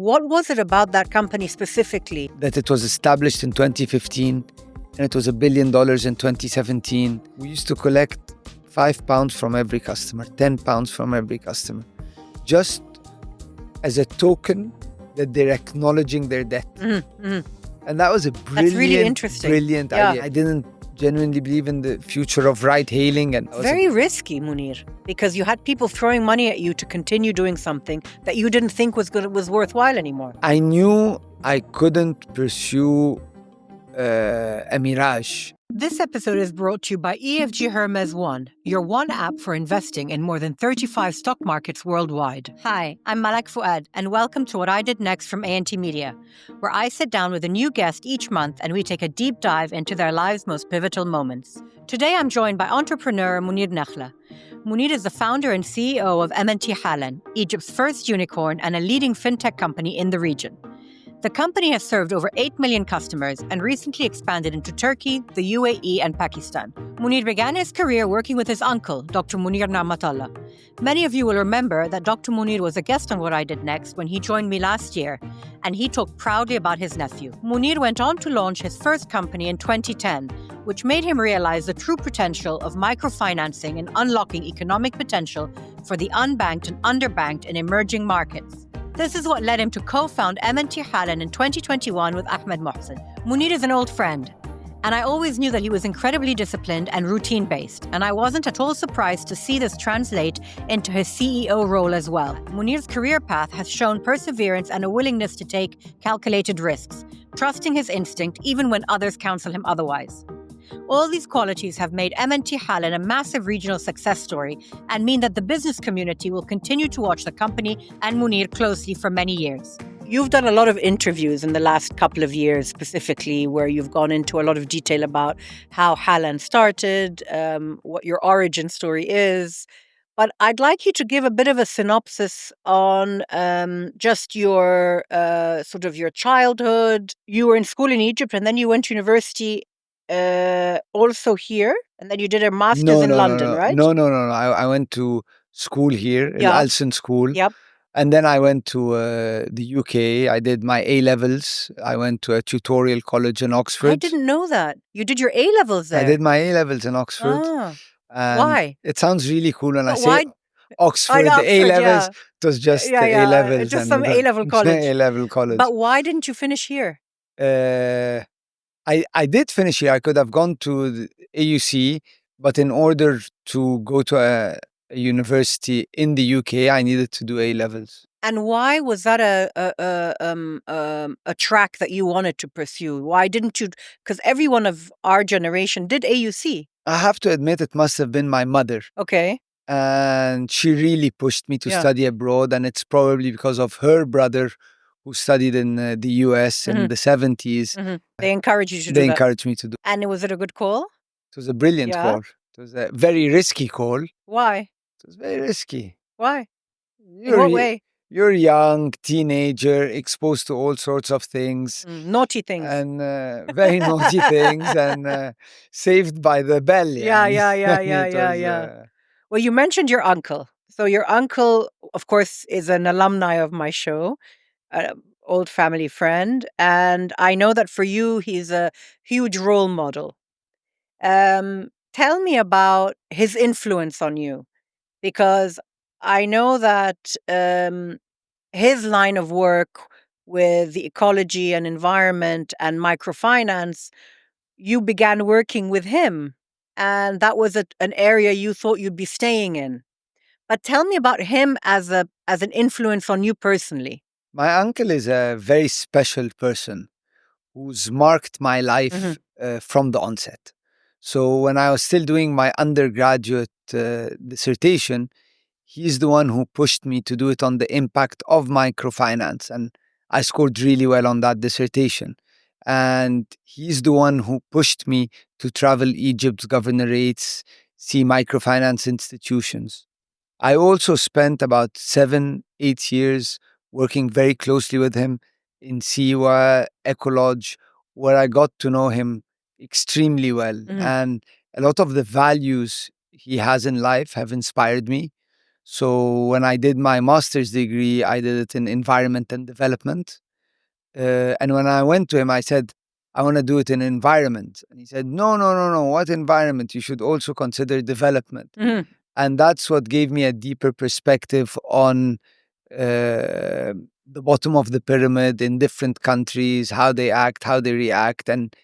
What was it about that company specifically? That it was established in 2015 and it was $1 billion in 2017. We used to collect £5 from every customer, £10 from every customer, just as a token that they're acknowledging their debt. And that was a That's really interesting. brilliant idea. I didn't genuinely believe in the future of ride-hailing. And very risky, Mounir, because you had people throwing money at you to continue doing something that you didn't think was worthwhile anymore. I knew I couldn't pursue a mirage. This episode is brought to you by EFG Hermes One, your one app for investing in more than 35 stock markets worldwide. Hi, I'm Malak Fuad, and welcome to What I Did Next from ANT Media, where I sit down with a new guest each month and we take a deep dive into their lives' most pivotal moments. Today I'm joined by entrepreneur Mounir Nakhla. Mounir is the founder and CEO of MNT-Halan, Egypt's first unicorn and a leading fintech company in the region. The company has served over 8 million customers and recently expanded into Turkey, the UAE, and Pakistan. Mounir began his career working with his uncle, Dr. Mounir Nakhla. Many of you will remember that Dr. Mounir was a guest on What I Did Next when he joined me last year, and he talked proudly about his nephew. Mounir went on to launch his first company in 2010, which made him realize the true potential of microfinancing and unlocking economic potential for the unbanked and underbanked in emerging markets. This is what led him to co-found MNT-Halan in 2021 with Ahmed Mohsen. Mounir is an old friend, and I always knew that he was incredibly disciplined and routine-based, and I wasn't at all surprised to see this translate into his CEO role as well. Mounir's career path has shown perseverance and a willingness to take calculated risks, trusting his instinct even when others counsel him otherwise. All these qualities have made MNT-Halan a massive regional success story and mean that the business community will continue to watch the company and Mounir closely for many years. You've done a lot of interviews in the last couple of years, specifically, where you've gone into a lot of detail about how Halan started, what your origin story is. But I'd like you to give a bit of a synopsis on just your sort of your childhood. You were in school in Egypt and then you went to university also here, and then you did a master's in London, right? No. I went to school here, Alson School. Yep. And then I went to the UK. I did my A-levels. I went to a tutorial college in Oxford. I didn't know that. You did your A-levels there? I did my A-levels in Oxford. Why? It sounds really cool when I say why? Oxford, the A-levels. It was just the A-levels. Just some A-level college. A-level college. But why didn't you finish here? I did finish here. I could have gone to the AUC, but in order to go to a university in the UK, I needed to do A-levels. And why was that a track that you wanted to pursue? Why didn't you? Because everyone of our generation did AUC. I have to admit, it must have been my mother. Okay. And she really pushed me to study abroad, and it's probably because of her brother who studied in the US in the 70s. They encouraged you to do that? They encouraged me to do. And was it a good call? It was a brilliant call. It was a very risky call. Why? It was very risky. Why? In what way? You're young, teenager, exposed to all sorts of things. Naughty things. And very naughty things, and saved by the bell. Yeah. Well, you mentioned your uncle. So your uncle, of course, is an alumni of my show. Old family friend, and I know that for you he's a huge role model. Tell me about his influence on you, because I know that his line of work with the ecology and environment and microfinance, you began working with him, and that was an area you thought you'd be staying in. But tell me about him as an influence on you personally. My uncle is a very special person who's marked my life from the onset. So when I was still doing my undergraduate dissertation, he's the one who pushed me to do it on the impact of microfinance. And I scored really well on that dissertation. And he's the one who pushed me to travel Egypt's governorates, see microfinance institutions. I also spent about 7-8 years working very closely with him in Siwa, Ecolodge, where I got to know him extremely well. And a lot of the values he has in life have inspired me. So when I did my master's degree, I did it in environment and development. And when I went to him, I said, I want to do it in environment. And he said, no, no, no, no. What environment? You should also consider development. And that's what gave me a deeper perspective on the bottom of the pyramid in different countries, how they act, how they react. And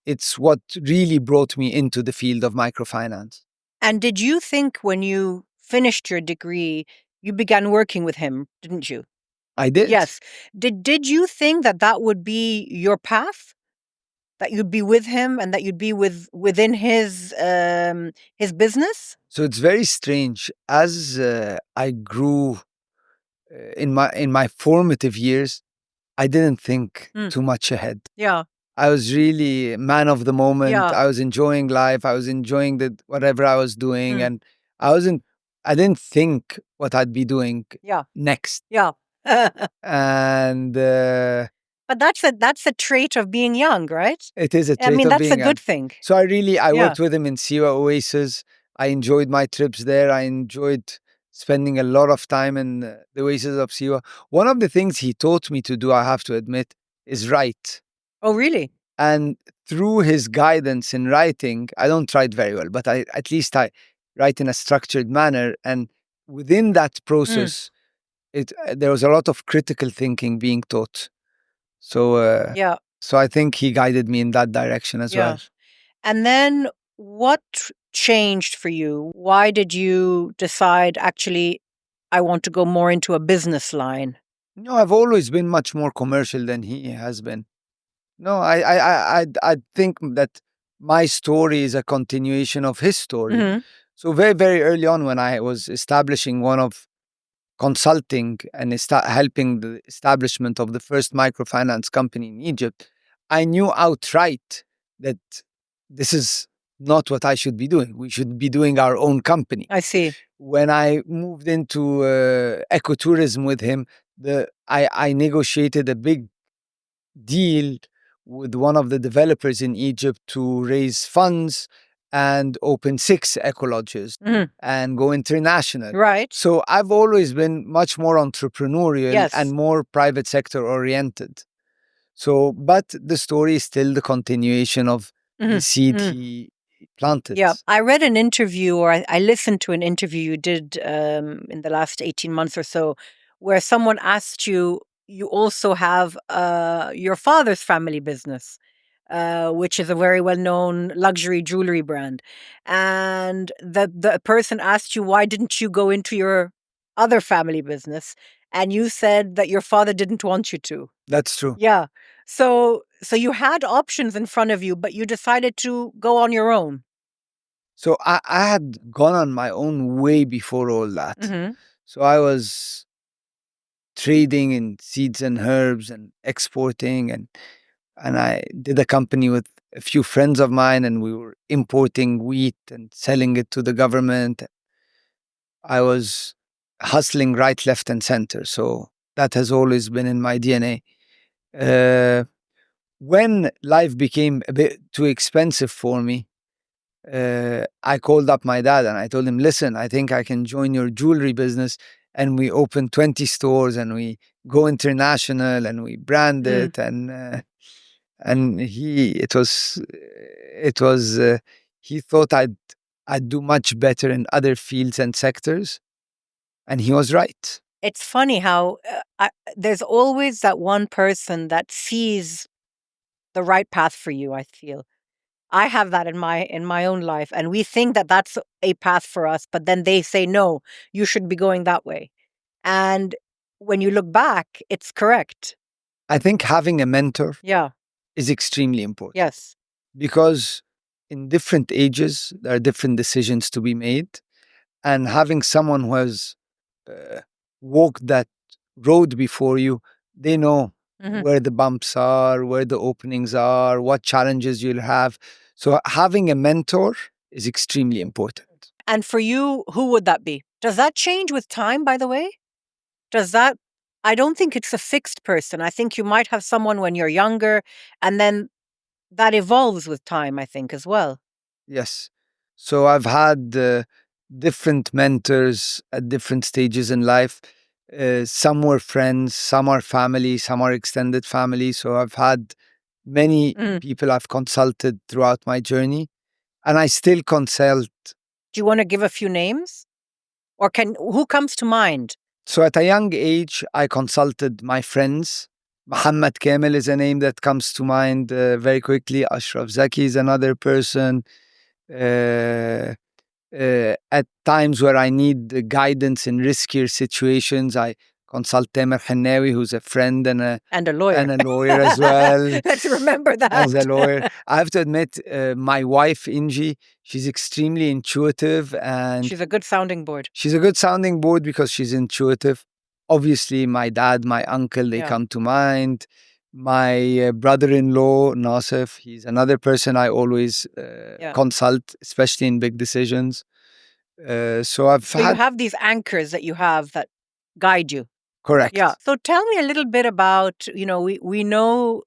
it's what really brought me into the field of microfinance. And did you think when you finished your degree, you began working with him, didn't you? I did. Yes. Did you think that that would be your path? That you'd be with him and that you'd be within his business? So it's very strange. As I grew in my formative years, I didn't think too much ahead. Yeah. I was really man of the moment. Yeah. I was enjoying life. I was enjoying whatever I was doing, and I didn't think what I'd be doing next. Yeah. And But that's a trait of being young, right? It is a trait I mean, of that's being a good young. thing. So I worked with him in Siwa Oasis. I enjoyed my trips there. I enjoyed spending a lot of time in the oasis of Siwa. One of the things he taught me to do, I have to admit, is write. Oh, really? And through his guidance in writing, I don't write very well, but at least I write in a structured manner. And within that process, there was a lot of critical thinking being taught. So so I think he guided me in that direction as well. And then what changed for you? Why did you decide, actually, I want to go more into a business line? No, I've always been much more commercial than he has been. No, I think that my story is a continuation of his story. So very, very early on, when I was establishing one of consulting and helping the establishment of the first microfinance company in Egypt, I knew outright that this is not what I should be doing. We should be doing our own company. I see. When I moved into ecotourism with him, I negotiated a big deal with one of the developers in Egypt to raise funds and open 6 eco lodges and go international. Right. So I've always been much more entrepreneurial and Yes. more private sector oriented. So, but the story is still the continuation of the seed he planted. Yeah, I read an interview, or I listened to an interview you did in the last 18 months or so, where someone asked you, you also have your father's family business, which is a very well-known luxury jewelry brand. And the person asked you, why didn't you go into your other family business? And you said that your father didn't want you to. That's true. Yeah. So you had options in front of you, but you decided to go on your own. So I had gone on my own way before all that. So I was trading in seeds and herbs and exporting, and I did a company with a few friends of mine, and we were importing wheat and selling it to the government. I was hustling right, left, and center. So that has always been in my DNA. When life became a bit too expensive for me, I called up my dad and I told him, listen, I think I can join your jewelry business. And we opened 20 stores and we go international and we brand it. And he thought I'd do much better in other fields and sectors. And he was right. It's funny how there's always that one person that sees the right path for you, I feel. I have that in my own life, and we think that that's a path for us, but then they say, no, you should be going that way. And when you look back, it's correct. I think having a mentor is extremely important. Yes. Because in different ages, there are different decisions to be made. And having someone who has walked that road before you, they know where the bumps are, where the openings are, what challenges you'll have. So having a mentor is extremely important. And for you, who would that be? Does that change with time, by the way? I don't think it's a fixed person. I think you might have someone when you're younger, and then that evolves with time, I think, as well. Yes. So I've had different mentors at different stages in life. Some were friends, some are family, some are extended family. So I've had many people I've consulted throughout my journey, and I still consult. Do you want to give a few names? Or who comes to mind? So at a young age, I consulted my friends. Muhammad Kamel is a name that comes to mind very quickly. Ashraf Zaki is another person. At times where I need guidance in riskier situations, I consult Tamer Hannawi, who's a friend and a lawyer. And a lawyer as well. Let's remember that. As a lawyer. I have to admit, my wife, Inji, she's extremely intuitive and she's a good sounding board. She's a good sounding board because she's intuitive. Obviously, my dad, my uncle, they come to mind. My brother-in-law, Nasif, he's another person I always consult, especially in big decisions. So you have these anchors that you have that guide you. Correct. Yeah. So tell me a little bit about, we know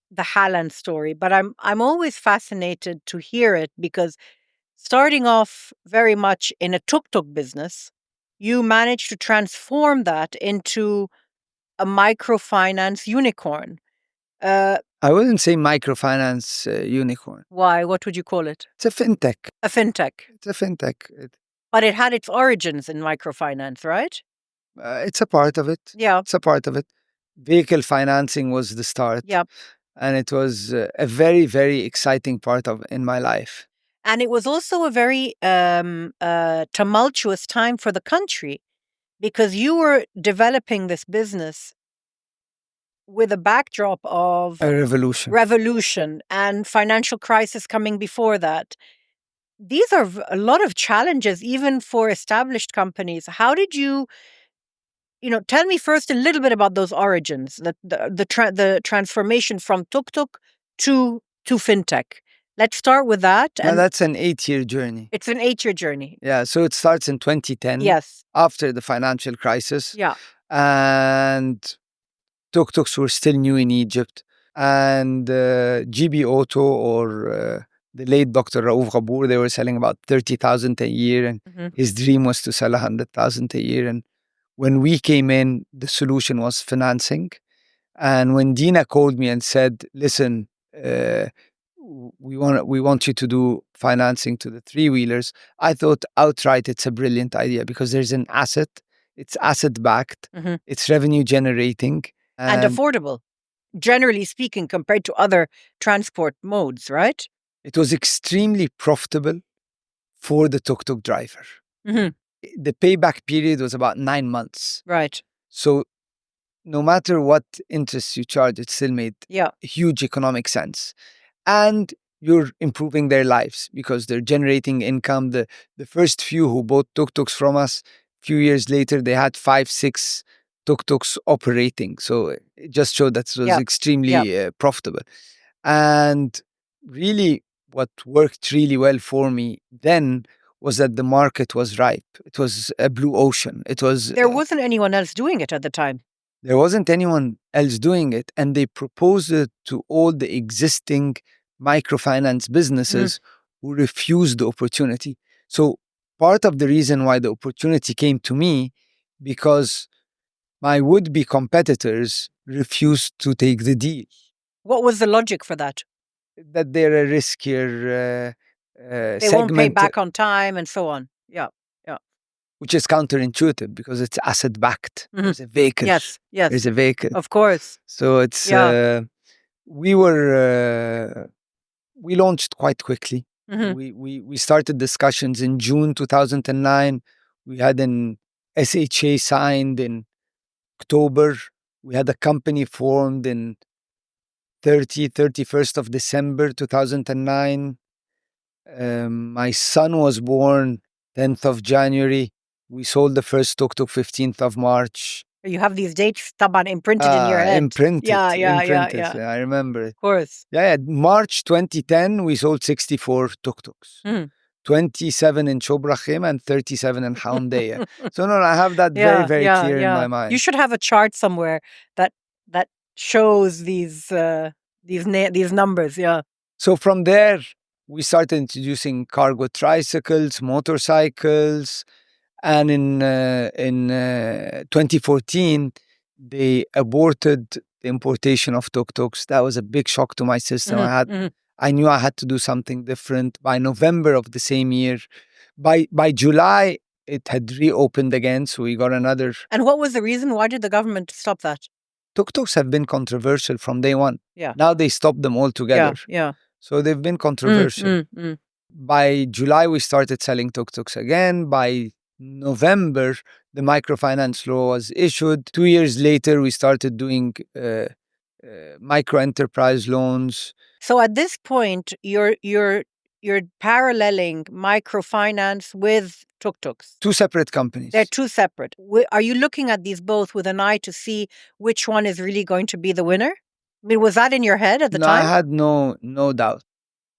the Halan story, but I'm always fascinated to hear it because starting off very much in a tuk-tuk business, you managed to transform that into a microfinance unicorn. I wouldn't say microfinance unicorn. Why? What would you call it? It's a fintech. A fintech. It's a fintech. But it had its origins in microfinance, right? It's a part of it. Yeah. It's a part of it. Vehicle financing was the start. Yeah. And it was a very, very exciting part in my life. And it was also a very tumultuous time for the country because you were developing this business with a backdrop of a revolution and financial crisis coming before that. These are a lot of challenges, even for established companies. How did you tell me first a little bit about those origins, the transformation from tuk-tuk to fintech. Let's start with that. And that's an 8-year journey. It's an 8-year journey. Yeah, so it starts in 2010. Yes. After the financial crisis. Yeah. And tuk-tuks were still new in Egypt. And GB Auto or the late Dr. Raouf Ghabour, they were selling about 30,000 a year. And his dream was to sell 100,000 a year. And when we came in, the solution was financing. And when Dina called me and said, listen, we want you to do financing to the three-wheelers, I thought outright it's a brilliant idea because there's an asset, it's asset-backed, it's revenue-generating. And affordable, generally speaking, compared to other transport modes, right? It was extremely profitable for the tuk-tuk driver. The payback period was about 9 months. Right. So no matter what interest you charge, it still made huge economic sense. And you're improving their lives because they're generating income. The first few who bought tuk-tuks from us, a few years later, they had 5-6 tuk-tuks operating. So it just showed that it was extremely profitable. And really what worked really well for me then was that the market was ripe. It was a blue ocean. There wasn't anyone else doing it at the time. There wasn't anyone else doing it. And they proposed it to all the existing microfinance businesses who refused the opportunity. So part of the reason why the opportunity came to me, because my would-be competitors refused to take the deal. What was the logic for that? That they're a riskier they segment. Won't pay back on time and so on. Yeah. Which is counterintuitive because it's asset-backed. There's a vehicle. Yes. There's a vehicle. Of course. So it's, we launched quite quickly. We started discussions in June 2009. We had an SHA signed in October. We had a company formed in 31st of December 2009. My son was born 10th of January. We sold the first tuk-tuk 15th of March. You have these dates imprinted in your head. Imprinted. Yeah. I remember it. Of course. Yeah. March 2010, we sold 64 tuk-tuks. 27 in Shobrachim and 37 in Houndeya. So I have that very, very clear in my mind. You should have a chart somewhere that shows these numbers. Yeah. So from there, we started introducing cargo tricycles, motorcycles, and in 2014, they aborted the importation of tuk-tuks. That was a big shock to my system. I knew I had to do something different. By November of the same year, by July, it had reopened again. So we got another. And what was the reason? Why did the government stop that? Tuk-tuks have been controversial from day one. Yeah. Now they stopped them altogether. Yeah. So they've been controversial. By July, we started selling tuk-tuks again. By November, the microfinance law was issued. 2 years later, we started doing micro enterprise loans. So at this point, you're paralleling microfinance with tuk-tuks. Two separate companies. They're two separate. Are you looking at these both with an eye to see which one is really going to be the winner? I mean, was that in your head at the time? I had no doubt.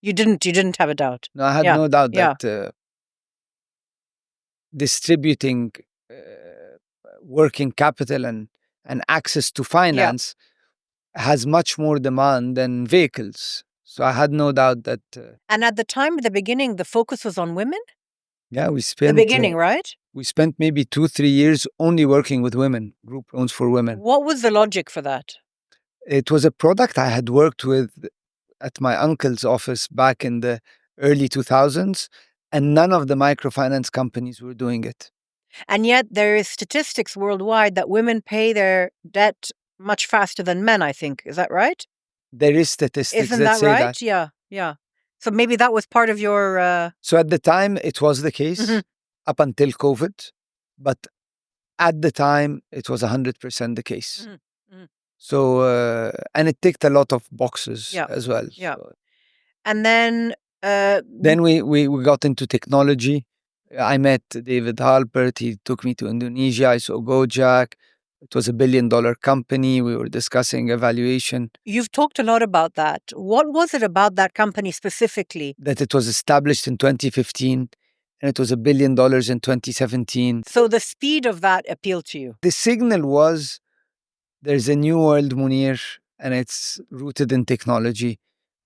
You didn't have a doubt. No, I had no doubt that distributing working capital and access to finance has much more demand than vehicles. So I had no doubt that. And at the time, at the beginning, the focus was on women? Yeah, we spent. The beginning, right? We spent maybe 2-3 years only working with women, group loans for women. What was the logic for that? It was a product I had worked with at my uncle's office back in the early 2000s, and none of the microfinance companies were doing it. And yet there is statistics worldwide that women pay their debt much faster than men, I think. Is that right? There is statistics Isn't that say right? that. Yeah. So maybe that was part of your... So at the time, it was the case up until COVID. But at the time, it was 100% the case. So, and it ticked a lot of boxes as well. Yeah. So. And then... Then we got into technology. I met David Halpert. He took me to Indonesia. I saw Gojek. It was $1 billion company. We were discussing evaluation. You've talked a lot about that. What was it about that company specifically? That it was established in 2015 and it was $1 billion in 2017. So the speed of that appealed to you? The signal was there's a new world, Mounir, and it's rooted in technology.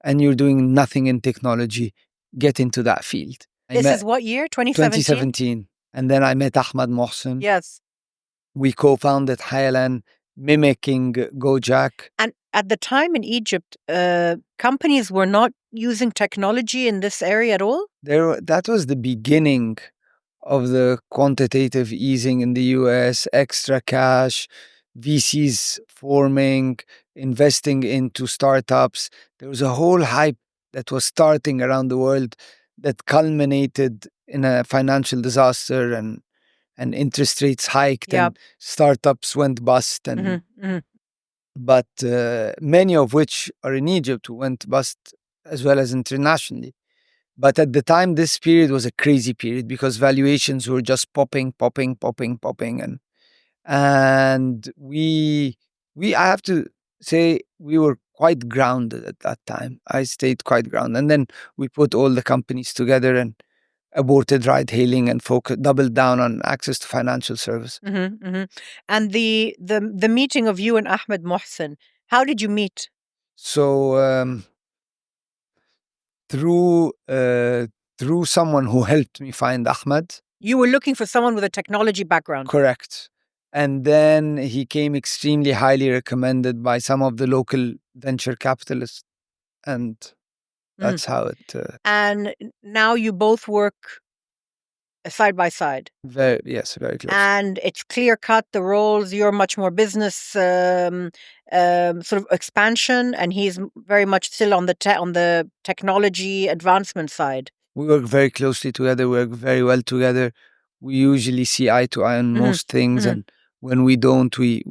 And you're doing nothing in technology. Get into that field. This is what year? 2017? 2017. And then I met Ahmed Mohsen. Yes. We co-founded Halan, mimicking Gojek. And at the time in Egypt, companies were not using technology in this area at all? That was the beginning of the quantitative easing in the US, extra cash, VCs forming, investing into startups. There was a whole hype that was starting around the world that culminated in a financial disaster and interest rates hiked and startups went bust. And but many of which are in Egypt who went bust as well as internationally. But at the time, this period was a crazy period because valuations were just popping. And we I have to say, we were quite grounded at that time. I stayed quite grounded. And then we put all the companies together and aborted ride hailing and doubled down on access to financial service. And the meeting of you and Ahmed Mohsen, how did you meet? So through someone who helped me find Ahmed. You were looking for someone with a technology background. Correct. And then he came extremely highly recommended by some of the local venture capitalists. And that's how it... And now you both work side by side. Very close. And it's clear cut, the roles. You're much more business sort of expansion, and he's very much still on the technology advancement side. We work very closely together. We work very well together. We usually see eye to eye on most things, and when we don't, we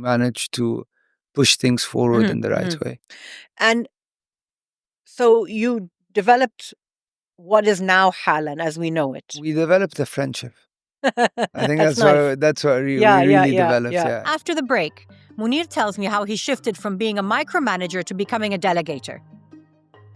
manage to push things forward in the right way. And so you developed what is now Halan as we know it. We developed a friendship. I think that's what we really developed. Yeah. After the break, Mounir tells me how he shifted from being a micromanager to becoming a delegator.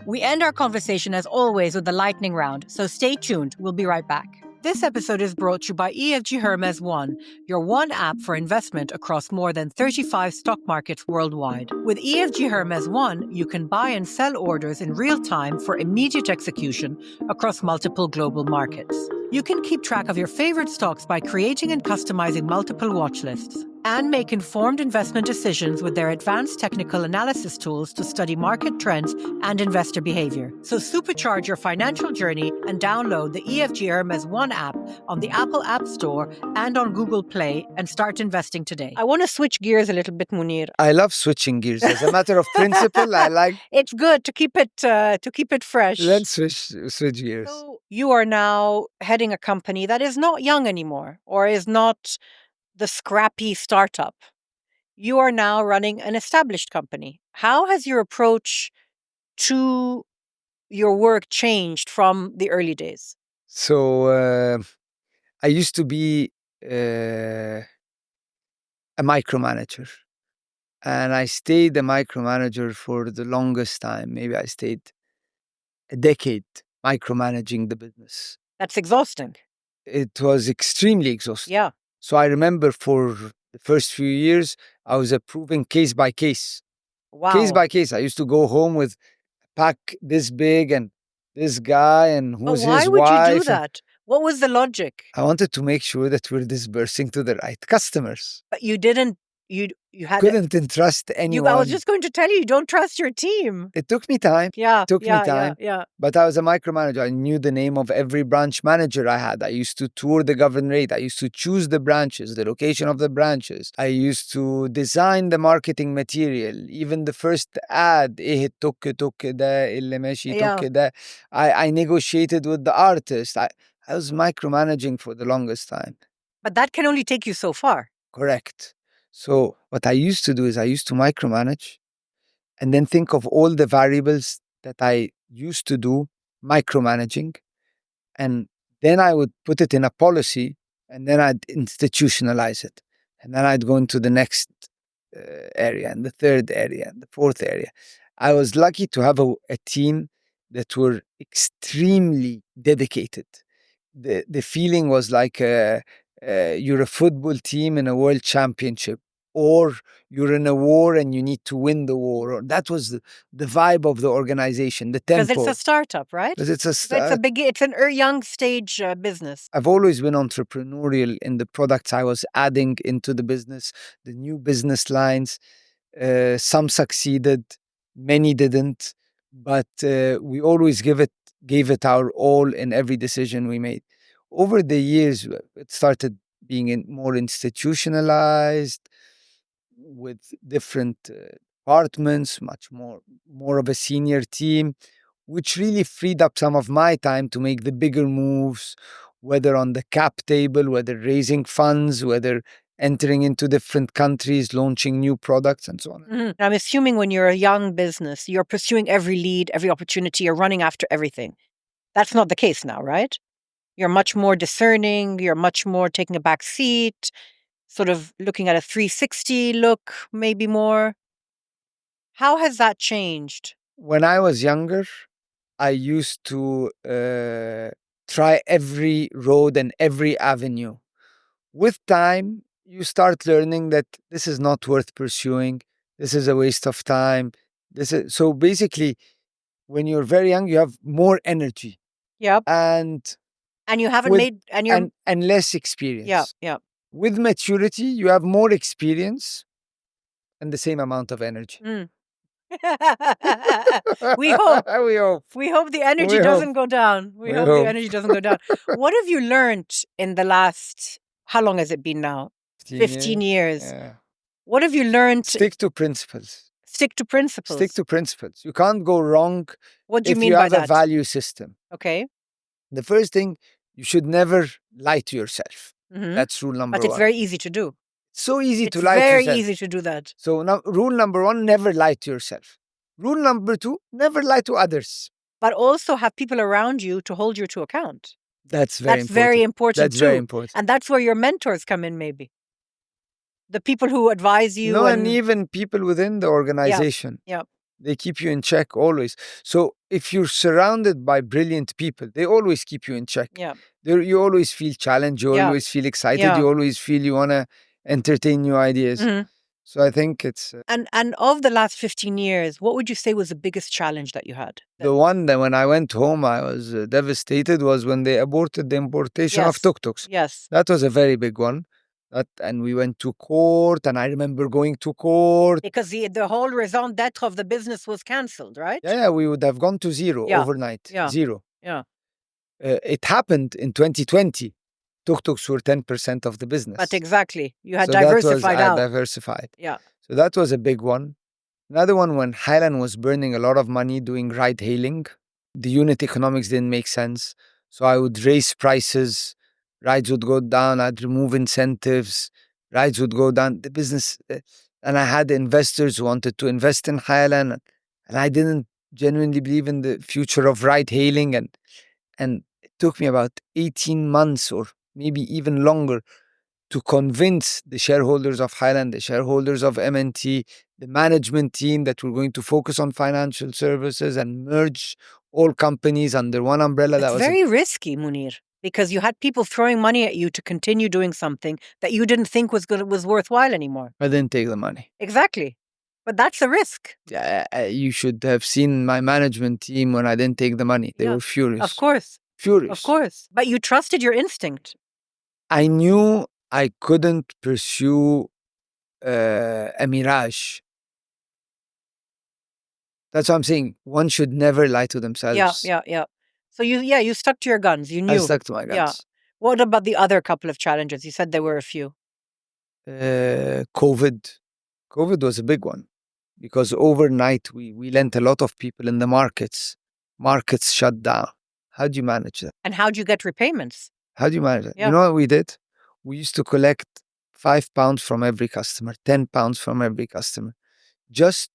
We end our conversation as always with the lightning round, so stay tuned. We'll be right back. This episode is brought to you by EFG Hermes One, your one app for investment across more than 35 stock markets worldwide. With EFG Hermes One, you can buy and sell orders in real time for immediate execution across multiple global markets. You can keep track of your favorite stocks by creating and customizing multiple watch lists and make informed investment decisions with their advanced technical analysis tools to study market trends and investor behavior. So supercharge your financial journey and download the EFG Hermes One app on the Apple App Store and on Google Play and start investing today. I want to switch gears a little bit, Mounir. I love switching gears. As a matter of principle, I like... It's good to keep it fresh. Let's switch gears. So you are now heading a company that is not young anymore, or is not the scrappy startup. You are now running an established company. How has your approach to your work changed from the early days? So I used to be a micromanager, and I stayed a micromanager for the longest time. Maybe I stayed a decade micromanaging the business. That's exhausting. It was extremely exhausting. Yeah. So I remember for the first few years, I was approving case by case. Wow. Case by case. I used to go home with a pack this big and this guy and who's his wife. Why would you do that? What was the logic? I wanted to make sure that we're disbursing to the right customers. But you didn't. You had couldn't entrust anyone. I was just going to tell you don't trust your team. It took me time. Yeah. It took me time. Yeah. But I was a micromanager. I knew the name of every branch manager I had. I used to tour the governorate. I used to choose the branches, the location of the branches. I used to design the marketing material. Even the first ad, I negotiated with the artist. I was micromanaging for the longest time. But that can only take you so far. Correct. So what I used to do is I used to micromanage and then think of all the variables that I used to do micromanaging. And then I would put it in a policy and then I'd institutionalize it. And then I'd go into the next area and the third area and the fourth area. I was lucky to have a team that were extremely dedicated. The feeling was like you're a football team in a world championship, or you're in a war and you need to win the war. Or that was the vibe of the organization, the tempo. Because it's a startup, right? Because it's an young stage business. I've always been entrepreneurial in the products I was adding into the business, the new business lines. Some succeeded, many didn't, but we always gave it our all in every decision we made. Over the years, it started being more institutionalized with different departments, much more of a senior team, which really freed up some of my time to make the bigger moves, whether on the cap table, whether raising funds, whether entering into different countries, launching new products, and so on. Mm-hmm. I'm assuming when you're a young business, you're pursuing every lead, every opportunity, you're running after everything. That's not the case now, right? You're much more discerning, you're much more taking a back seat, sort of looking at a 360 look, maybe more. How has that changed? When I was younger, I used to try every road and every avenue. With time, you start learning that this is not worth pursuing. This is a waste of time. So basically, when you're very young, you have more energy. Yep. And you haven't and less experience. Yeah. With maturity, you have more experience and the same amount of energy. We hope. We hope the energy doesn't go down. We hope the energy doesn't go down. What have you learned in the last, how long has it been now? 15 years. Yeah. What have you learned? Stick to principles. Stick to principles. Stick to principles. You can't go wrong. What do you mean by that? If you have a value system. Okay. The first thing, you should never lie to yourself. Mm-hmm. That's rule number one. But it's very easy to do. So easy to lie to yourself. yourself. Very easy to do that. So now, rule number one, never lie to yourself. Rule number two, never lie to others. But also have people around you to hold you to account. That's very important. Very important That's very important. And that's where your mentors come in, maybe. The people who advise you. No, and even people within the organization. Yeah. They keep you in check always. So if you're surrounded by brilliant people, they always keep you in check. Yeah. You always feel challenged, you always feel excited, you always feel you want to entertain new ideas. So I think it's And of the last 15 years, what would you say was the biggest challenge that you had? the one that when I went home, I was devastated was when they aborted the importation of tuk-tuks. Yes. That was a very big one. And we went to court, and I remember going to court. Because the whole raison d'etre of the business was cancelled, right? Yeah, we would have gone to zero overnight. Zero. Yeah. It happened in 2020. Tuk-tuks were 10% of the business. But exactly. You had So that was diversified out. diversified. Yeah. So that was a big one. Another one, when Halan was burning a lot of money doing ride hailing, the unit economics didn't make sense. So I would raise prices, rides would go down, I'd remove incentives, rides would go down. The business, and I had investors who wanted to invest in Halan, and I didn't genuinely believe in the future of ride hailing. And it took me about 18 months or maybe even longer to convince the shareholders of Halan, the shareholders of MNT, the management team that we're going to focus on financial services and merge all companies under one umbrella. It's very risky, Mounir, because you had people throwing money at you to continue doing something that you didn't think was worthwhile anymore. I didn't take the money. Exactly. But that's a risk. Yeah, you should have seen my management team when I didn't take the money. They were furious. Of course. Furious. Of course. But you trusted your instinct. I knew I couldn't pursue a mirage. That's what I'm saying. One should never lie to themselves. Yeah. So you stuck to your guns. You knew. I stuck to my guns. Yeah. What about the other couple of challenges? You said there were a few. COVID. COVID was a big one because overnight we lent a lot of people in the markets. Markets shut down. How do you manage that? And how do you get repayments? How do you manage that? Yeah. You know what we did? We used to collect £5 from every customer, £10 from every customer, just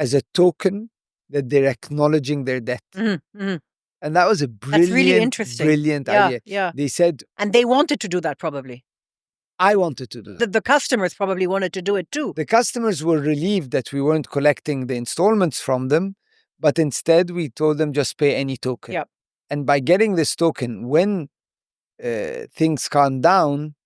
as a token that they're acknowledging their debt. Mm-hmm. And that was a That's really interesting. brilliant idea. Yeah. They said, and they wanted to do that probably. I wanted to do that. The customers probably wanted to do it too. The customers were relieved that we weren't collecting the installments from them, but instead we told them just pay any token. Yep. And by getting this token, when things calmed down,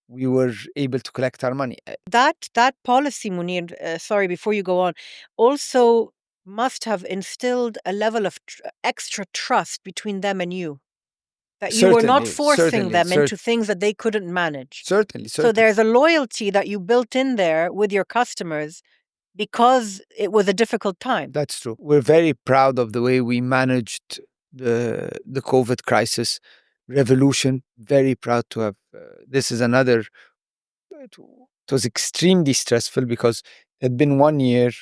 we were able to collect our money. That policy, Mounir, sorry, before you go on, also must have instilled a level of extra trust between them and you. That you were not forcing them into things that they couldn't manage. Certainly. So there's a loyalty that you built in there with your customers because it was a difficult time. That's true. We're very proud of the way we managed the COVID crisis revolution. Very proud to have. This is another. It was extremely stressful because it had been 1 year.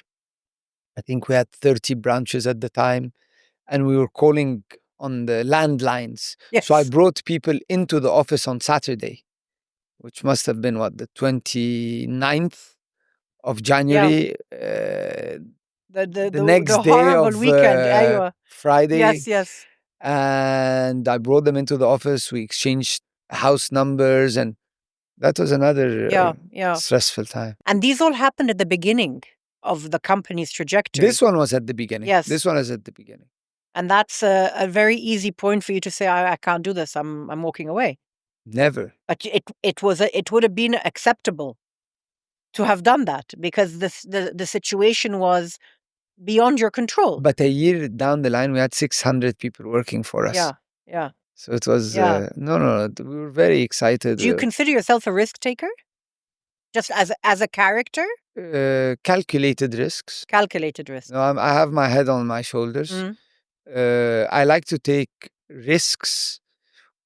I think we had 30 branches at the time, and we were calling on the landlines. Yes. So I brought people into the office on Saturday, which must have been the 29th of January. The next day of weekend, Friday. Yes. And I brought them into the office. We exchanged house numbers, and that was another stressful time. And these all happened at the beginning of the company's trajectory. This one was at the beginning. Yes. This one is at the beginning. And that's a very easy point for you to say, I can't do this. I'm walking away. Never. But it would have been acceptable to have done that because the situation was beyond your control. But a year down the line, we had 600 people working for us. Yeah. So it was, no, we were very excited. Do you consider yourself a risk taker? Just as a character? Calculated risks. Calculated risks. No, I have my head on my shoulders. I like to take risks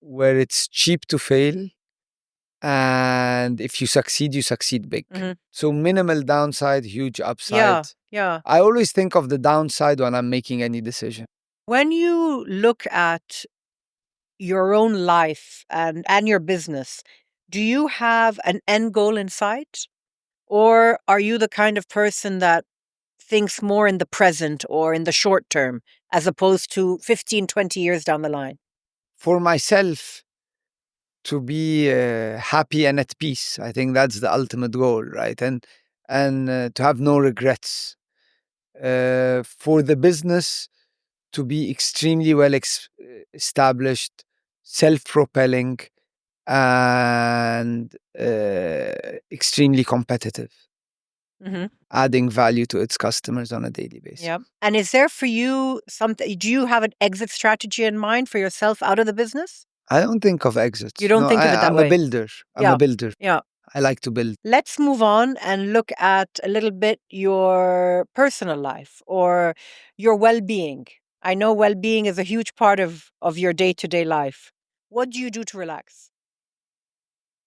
where it's cheap to fail. And if you succeed big. So minimal downside, huge upside. Yeah. I always think of the downside when I'm making any decision. When you look at your own life and your business, do you have an end goal in sight? Or are you the kind of person that thinks more in the present or in the short term as opposed to 15, 20 years down the line? For myself, to be happy and at peace. I think that's the ultimate goal, right? And to have no regrets. For the business to be extremely well established, self-propelling, and extremely competitive, adding value to its customers on a daily basis. Yeah. And is there for you something, do you have an exit strategy in mind for yourself out of the business? I don't think of exits. You don't No, think of it that I'm way? a builder. I'm a builder. Yeah. I like to build. Let's move on and look at a little bit your personal life or your well-being. I know well-being is a huge part of your day-to-day life. What do you do to relax?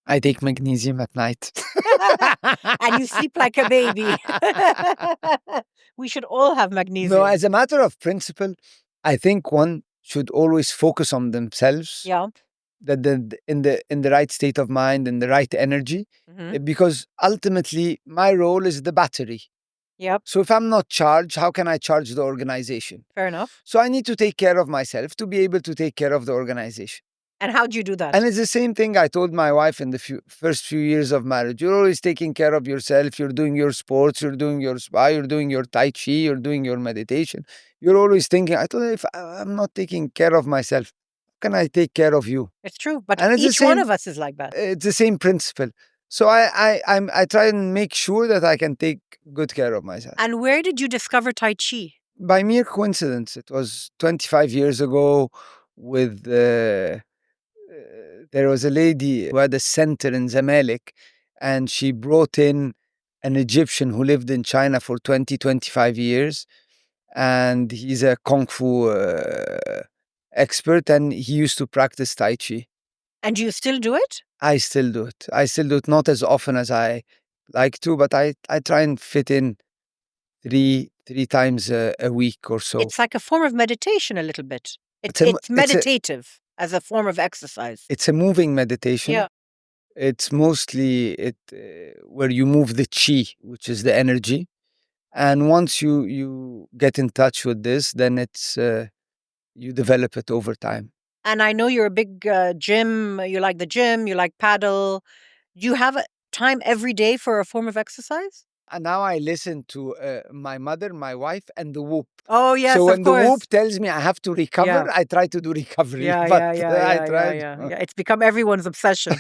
I take magnesium at night. And you sleep like a baby. We should all have magnesium. No, as a matter of principle, I think one should always focus on themselves. Yeah. That in the right state of mind, in the right energy, because ultimately my role is the battery. Yep. So if I'm not charged, how can I charge the organization? Fair enough. So I need to take care of myself to be able to take care of the organization. And how do you do that? And it's the same thing I told my wife in the first few years of marriage. You're always taking care of yourself. You're doing your sports. You're doing your spa. You're doing your tai chi. You're doing your meditation. You're always thinking, I told her, if I'm not taking care of myself, how can I take care of you? It's true. But And it's each one of us is like that. It's the same principle. So I try and make sure that I can take good care of myself. And where did you discover Tai Chi? By mere coincidence. It was 25 years ago with... there was a lady who had a center in Zamalek, and she brought in an Egyptian who lived in China for 25 years. And he's a Kung Fu expert, and he used to practice Tai Chi. And do you still do it? I still do it. I still do it, not as often as I like to, but I try and fit in three times a week or so. It's like a form of meditation a little bit. It's meditative as a form of exercise. It's a moving meditation. Yeah. It's mostly where you move the chi, which is the energy. And once you get in touch with this, then it's you develop it over time. And I know you're a big gym. You like the gym. You like paddle. Do you have a time every day for a form of exercise? And now I listen to my mother, my wife, and the Whoop. Oh, yes, so when of course. the Whoop tells me I have to recover, I try to do recovery. Yeah. It's become everyone's obsession.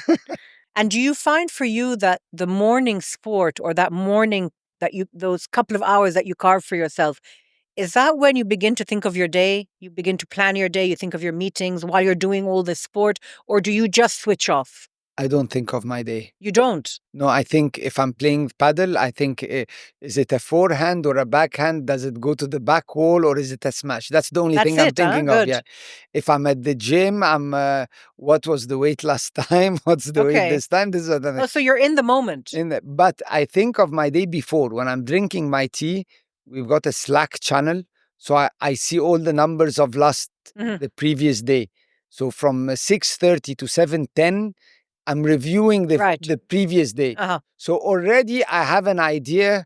And do you find for you that the morning sport or that morning that those couple of hours that you carve for yourself, is that when you begin to think of your day? You begin to plan your day, you think of your meetings while you're doing all this sport, or do you just switch off? I don't think of my day. You don't? No, I think if I'm playing paddle, I think, is it a forehand or a backhand? Does it go to the back wall or is it a smash? That's the only thing I'm thinking of. Yeah. If I'm at the gym, I'm, what was the weight last time? What's the weight this time? This is what oh, so you're in the moment. But I think of my day before. When I'm drinking my tea, we've got a Slack channel. So I see all the numbers of the previous day. So from 6:30 to 7:10, I'm reviewing the previous day. So already I have an idea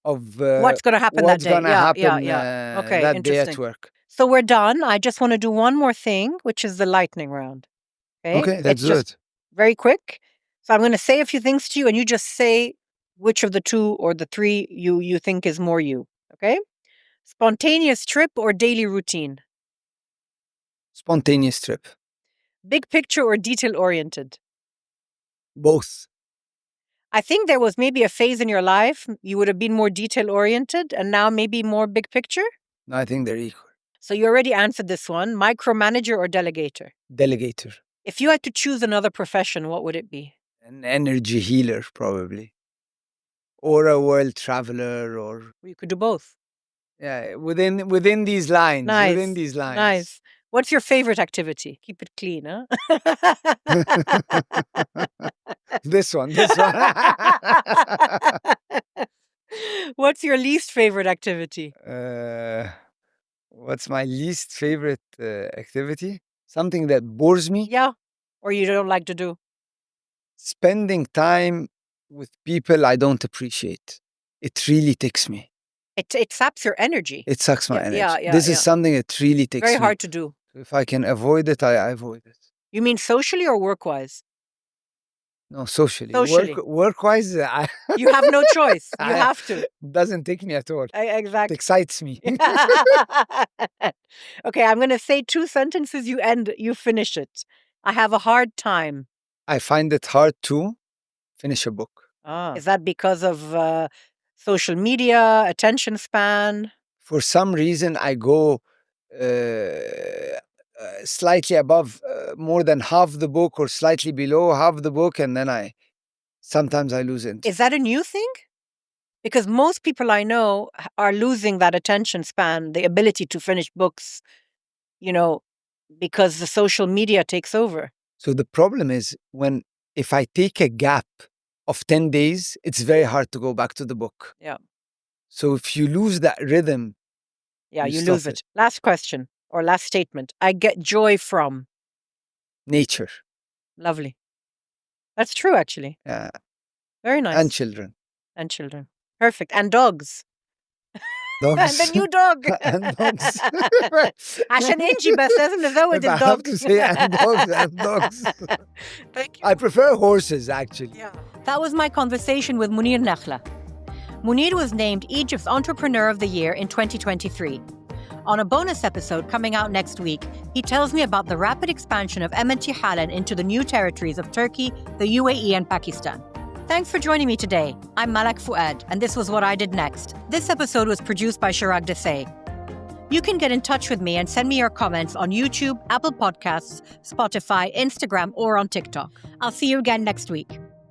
of what's going to happen that day. That day at work. So we're done. I just want to do one more thing, which is the lightning round. Okay, let's do it. Very quick. So I'm going to say a few things to you, and you just say which of the two or the three you think is more you. Okay? Spontaneous trip or daily routine? Spontaneous trip. Big picture or detail-oriented? Both. I think there was maybe a phase in your life you would have been more detail-oriented and now maybe more big picture? No, I think they're equal. So you already answered this one. Micromanager or delegator? Delegator. If you had to choose another profession, what would it be? An energy healer, probably. Or a world traveler, or... You could do both. Yeah, within these lines. Nice. Within these lines. Nice. What's your favorite activity? Keep it clean, huh? This one. What's your least favorite activity? What's my least favorite activity? Something that bores me? Yeah, or you don't like to do? Spending time with people I don't appreciate. It really takes me. It saps your energy. It sucks my energy. Yeah, this is something that really takes very me. hard to do. If I can avoid it, I avoid it. You mean socially or work-wise? No, socially. Socially. Work-wise, you have no choice. You have to. Doesn't take me at all. Exactly. It excites me. Okay, I'm going to say two sentences. You finish it. I have a hard time. I find it hard to finish a book. Is that because of social media, attention span? For some reason, I go slightly above more than half the book or slightly below half the book, and then sometimes I lose interest. Is that a new thing? Because most people I know are losing that attention span, the ability to finish books, because the social media takes over. So the problem is if I take a gap of 10 days, it's very hard to go back to the book. Yeah. So if you lose that rhythm, you lose it. Last question or last statement. I get joy from nature. Lovely. That's true, actually. Yeah. Very nice. And children. Perfect. And dogs. Dogs. And the new dog. And dogs. عشان انجي بس لازم نزود I have الدوgs. to say and dogs. Thank you. I prefer horses, actually. Yeah. That was my conversation with Mounir Nakhla. Mounir was named Egypt's Entrepreneur of the Year in 2023. On a bonus episode coming out next week, he tells me about the rapid expansion of MNT-Halan into the new territories of Turkey, the UAE, and Pakistan. Thanks for joining me today. I'm Malak Fuad, and this was What I Did Next. This episode was produced by Chirag Desai. You can get in touch with me and send me your comments on YouTube, Apple Podcasts, Spotify, Instagram, or on TikTok. I'll see you again next week.